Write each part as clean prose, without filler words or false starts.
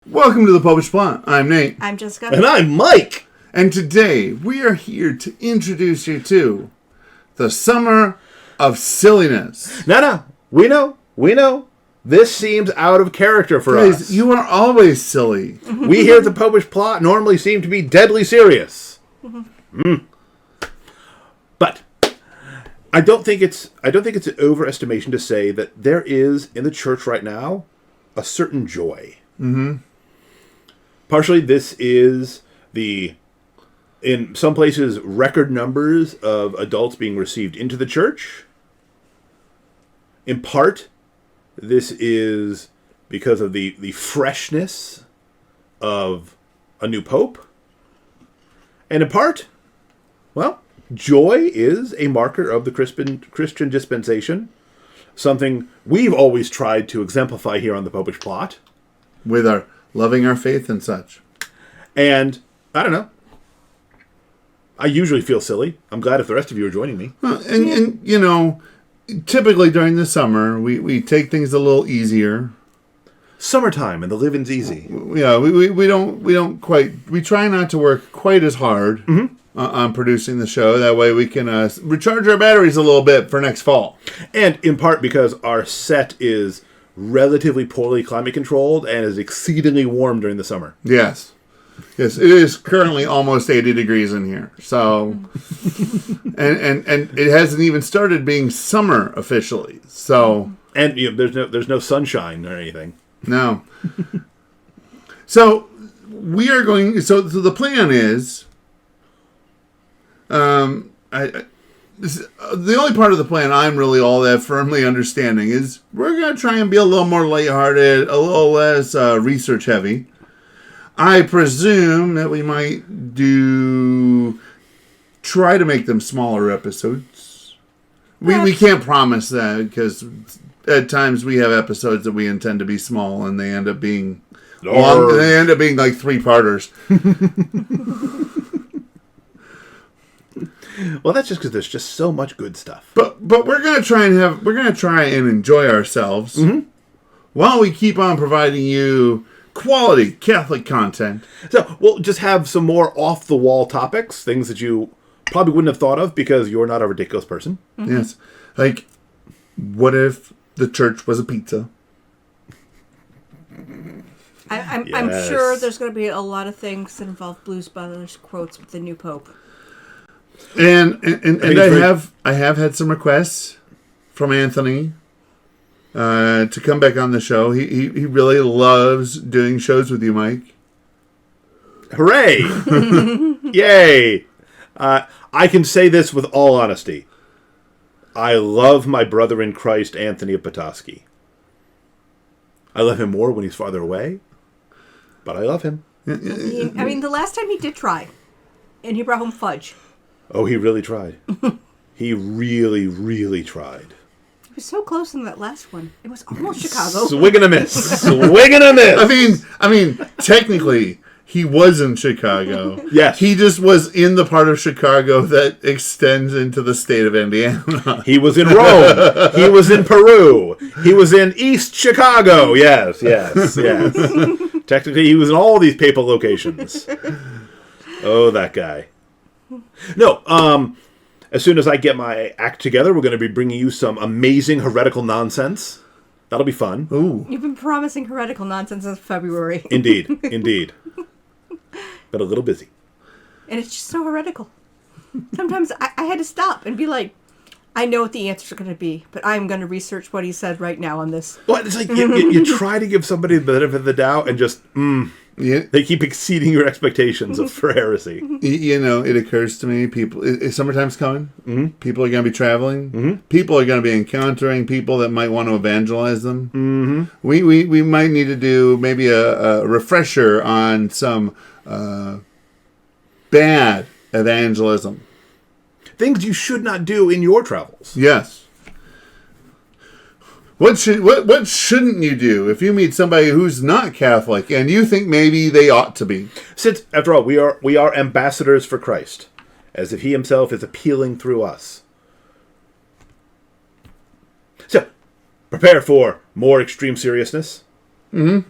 Welcome to the Popish Plot. I'm Nate. I'm Jessica. And I'm Mike. And today we are here to introduce you to the Summer of Silliness. No. We know. This seems out of character for Guys, us. you are always silly. We here at the Popish Plot normally seem to be deadly serious. But I don't think it's an overestimation to say that there is in the church right now a certain joy. Mm-hmm. Partially, this is in some places, record numbers of adults being received into the church. In part, this is because of the freshness of a new pope. And in part, well, joy is a marker of the Christian dispensation. Something we've always tried to exemplify here on the Popish Plot. With our loving our faith and such. And, I don't know. I usually feel silly. I'm glad if the rest of you are joining me. And you know, typically during the summer, we take things a little easier. Summertime and the living's easy. Yeah, we try not to work quite as hard on producing the show. That way we can recharge our batteries a little bit for next fall. And in part because our set is relatively poorly climate controlled and is exceedingly warm during the summer. Yes, it is currently almost 80 degrees in here. So, and it hasn't even started being summer officially. So, and there's no sunshine or anything. No. So we are going. So the plan is, the only part of the plan I'm really all that firmly understanding is we're going to try and be a little more lighthearted, a little less research heavy. I presume that we might try to make them smaller episodes. We can't promise that because at times we have episodes that we intend to be small and they end up being long. They end up being like 3-parters. Well, that's just because there's just so much good stuff. But we're gonna try and enjoy ourselves while we keep on providing you quality Catholic content. So we'll just have some more off the wall topics, things that you probably wouldn't have thought of because you're not a ridiculous person. Mm-hmm. Yes, like what if the church was a pizza? I'm sure there's going to be a lot of things that involve Blues Brothers quotes with the new pope. And I have had some requests from Anthony to come back on the show. He really loves doing shows with you, Mike. Hooray! Yay! I can say this with all honesty. I love my brother in Christ, Anthony of Petoskey. I love him more when he's farther away, but I love him. I mean, the last time he did try, and he brought home fudge. Oh, he really tried. He really, really tried. He was so close in that last one. It was almost Chicago. Swing and a miss. Swing and a miss. I mean, technically, he was in Chicago. Yes. He just was in the part of Chicago that extends into the state of Indiana. He was in Rome. He was in Peru. He was in East Chicago. Yes. Technically, he was in all these papal locations. Oh, that guy. No, as soon as I get my act together, we're going to be bringing you some amazing heretical nonsense. That'll be fun. Ooh. You've been promising heretical nonsense since February. Indeed. But a little busy. And it's just so heretical. Sometimes I had to stop and be like, I know what the answers are going to be, but I'm going to research what he said right now on this. Well, it's like you try to give somebody the benefit of the doubt and just, they keep exceeding your expectations for heresy. You know, it occurs to me, summertime's coming. Mm-hmm. People are going to be traveling. Mm-hmm. People are going to be encountering people that might want to evangelize them. Mm-hmm. We might need to do maybe a refresher on some bad evangelism. Things you should not do in your travels. Yes. What shouldn't you do if you meet somebody who's not Catholic and you think maybe they ought to be? Since, after all, we are ambassadors for Christ, as if he himself is appealing through us. So, prepare for more extreme seriousness. Mm-hmm.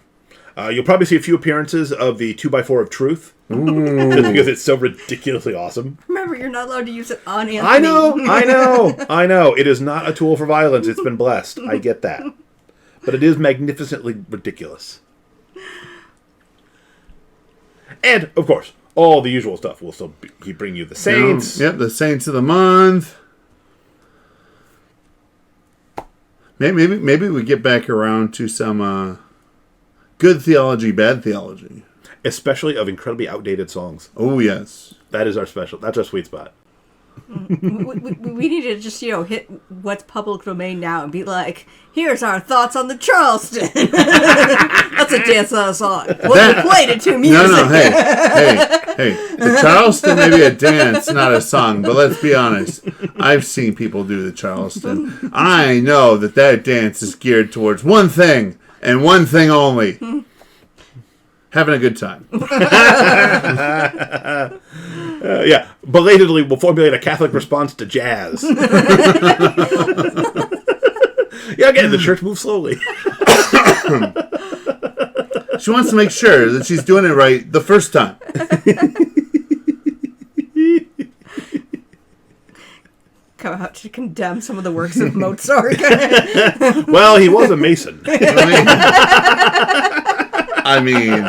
You'll probably see a few appearances of the 2x4 of truth. Just because it's so ridiculously awesome. Remember, you're not allowed to use it on Anthony. I know. It is not a tool for violence. It's been blessed. I get that. But it is magnificently ridiculous. And, of course, all the usual stuff. We'll still keep bringing you the saints. Yep, the saints of the month. Maybe we get back around to some good theology, bad theology. Especially of incredibly outdated songs. Oh, yes. That's our sweet spot. We need to just, hit what's public domain now and be like, here's our thoughts on the Charleston. That's a dance on a song. Well, we played it to music. No, hey. The Charleston may be a dance, not a song, but let's be honest. I've seen people do the Charleston. I know that dance is geared towards one thing, and one thing only. Having a good time. Yeah, belatedly, we'll formulate a Catholic response to jazz. Yeah, again, the church moves slowly. She wants to make sure that she's doing it right the first time. Come out to condemn some of the works of Mozart. Well, he was a Mason. I mean...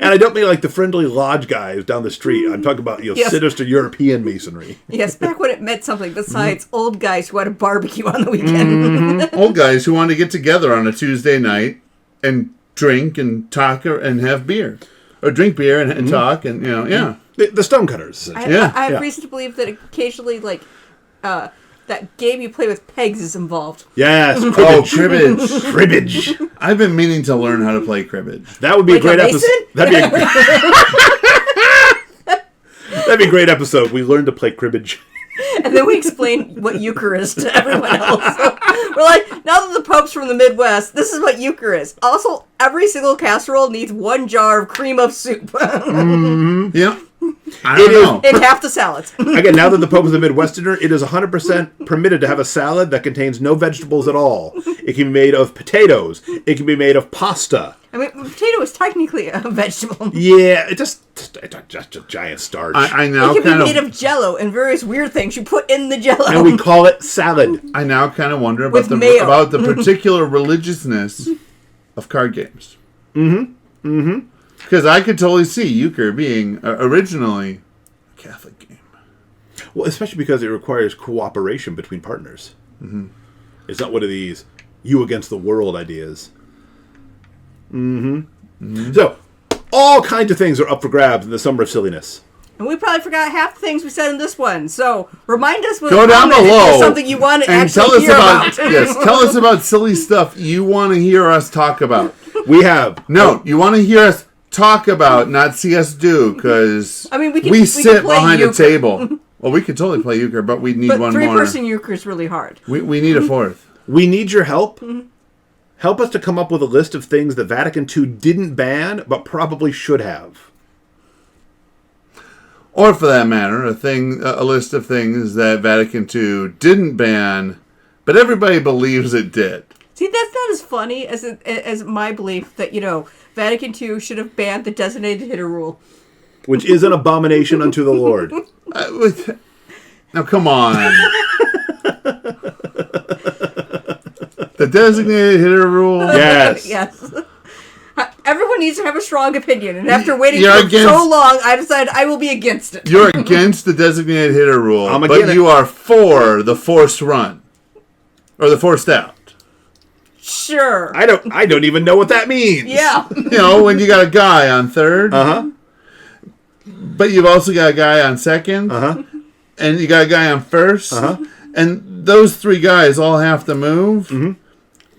And I don't mean like the friendly lodge guys down the street. I'm talking about sinister European masonry. Yes, back when it meant something besides old guys who had a barbecue on the weekend. Old guys who want to get together on a Tuesday night and drink and talk and have beer. Or drink beer and talk and, yeah. The stonecutters. I have reason to believe that occasionally, that game you play with pegs is involved. Yes. Oh, cribbage. Cribbage. I've been meaning to learn how to play cribbage. That would be a great episode. That'd be a great episode. We learned to play cribbage. And then we explain what euchre is to everyone else. We're like, now that the Pope's from the Midwest, this is what euchre is. Also, every single casserole needs 1 jar of cream of soup. Yeah. I don't know. And half the salads. Again, now that the Pope is a Midwesterner, it is 100% permitted to have a salad that contains no vegetables at all. It can be made of potatoes. It can be made of pasta. I mean, potato is technically a vegetable. Yeah, it's just a giant starch. I now it can be made of Jell-O and various weird things you put in the Jell-O. And we call it salad. I now kind of wonder about the particular religiousness of card games. Because I could totally see euchre being originally a Catholic game. Well, especially because it requires cooperation between partners. It's not one of these you against the world ideas. So, all kinds of things are up for grabs in the Summer of Silliness. And we probably forgot half the things we said in this one. So, remind us with Go down below. If there's something you want to actually hear about. Yes, tell us about silly stuff you want to hear us talk about. We have. No, you want to hear us talk about, not see us do, because we sit behind a table. Well, we could totally play euchre, but we need one more. 3-person euchre is really hard. We need a fourth. We need your help. Help us to come up with a list of things that Vatican II didn't ban, but probably should have. Or, for that matter, a list of things that Vatican II didn't ban, but everybody believes it did. See, that's not as funny as my belief that, Vatican II should have banned the designated hitter rule. Which is an abomination unto the Lord. Now, come on. The designated hitter rule? Yes. Yes. Everyone needs to have a strong opinion, and after waiting so long, I decided I will be against it. You're against the designated hitter rule, but you are for the forced run. Or the forced out. Sure. I don't even know what that means. Yeah. When you got a guy on third. But you've also got a guy on second. And you got a guy on first. And those 3 guys all have to move.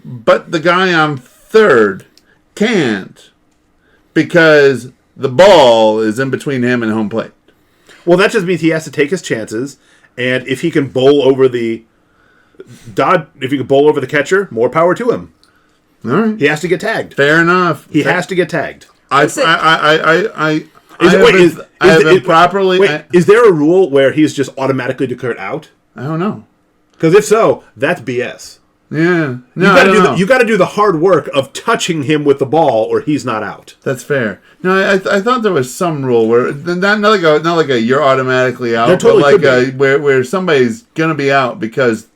But the guy on third can't. Because the ball is in between him and home plate. Well, that just means he has to take his chances. And if he can bowl over the catcher, more power to him. All right. He has to get tagged. Fair enough. He has to get tagged. Is there a rule where he's just automatically declared out? I don't know. Because if so, that's BS. Yeah. No, you got to do the hard work of touching him with the ball, or he's not out. That's fair. No, I thought there was some rule where not like a you're automatically out, totally but like where somebody's gonna be out because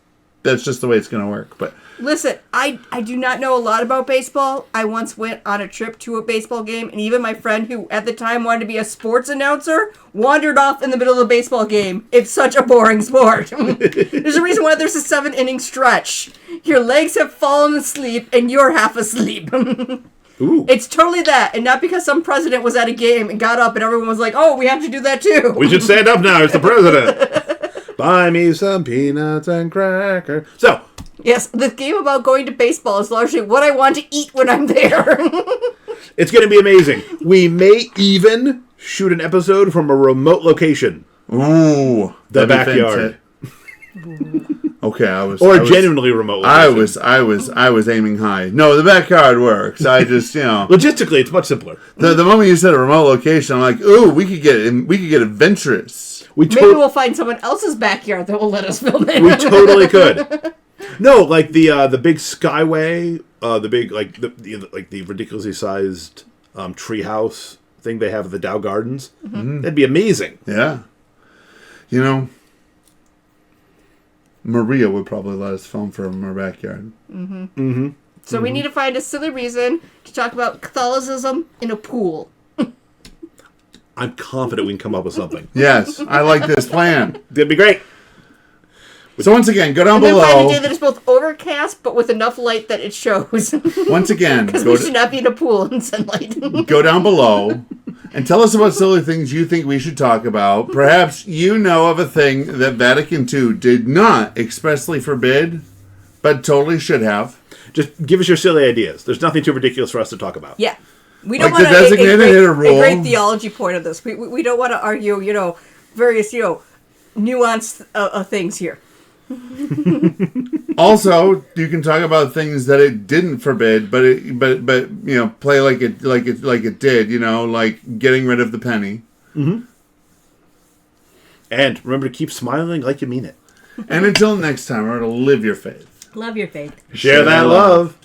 that's just the way it's gonna work. But listen, I do not know a lot about baseball. I once went on a trip to a baseball game, and even my friend who at the time wanted to be a sports announcer wandered off in the middle of the baseball game. It's such a boring sport. There's a reason why there's a 7-inning stretch. Your legs have fallen asleep, and you're half asleep. Ooh. It's totally that, and not because some president was at a game and got up and everyone was like, oh, we have to do that too. We should stand up now. It's the president. Buy me some peanuts and crackers. So, yes, the game about going to baseball is largely what I want to eat when I'm there. it's going to be amazing. We may even shoot an episode from a remote location. Ooh, The backyard. Okay, genuinely remote location. I was aiming high. No, the backyard works. I just, Logistically, it's much simpler. The moment you said a remote location, I'm like, ooh, we could get adventurous. Maybe we'll find someone else's backyard that will let us film it. We totally could. No, like the big skyway, the big the ridiculously sized treehouse thing they have at the Dow Gardens. Mm-hmm. That'd be amazing. Yeah, Maria would probably let us film from her backyard. Mm-hmm. Mm-hmm. So we need to find a silly reason to talk about Catholicism in a pool. I'm confident we can come up with something. Yes, I like this plan. That'd be great. So once again, go down below. Then find a day that is both overcast, but with enough light that it shows. Once again, because we should not be in a pool in sunlight. Go down below and tell us about silly things you think we should talk about. Perhaps you know of a thing that Vatican II did not expressly forbid, but totally should have. Just give us your silly ideas. There's nothing too ridiculous for us to talk about. Yeah. We don't like want a great theology point of this. We don't want to argue, various, nuanced things here. Also, you can talk about things that it didn't forbid, but play like it did. Like getting rid of the penny. Mm-hmm. And remember to keep smiling like you mean it. And until next time, remember to live your faith. Love your faith. Share that love.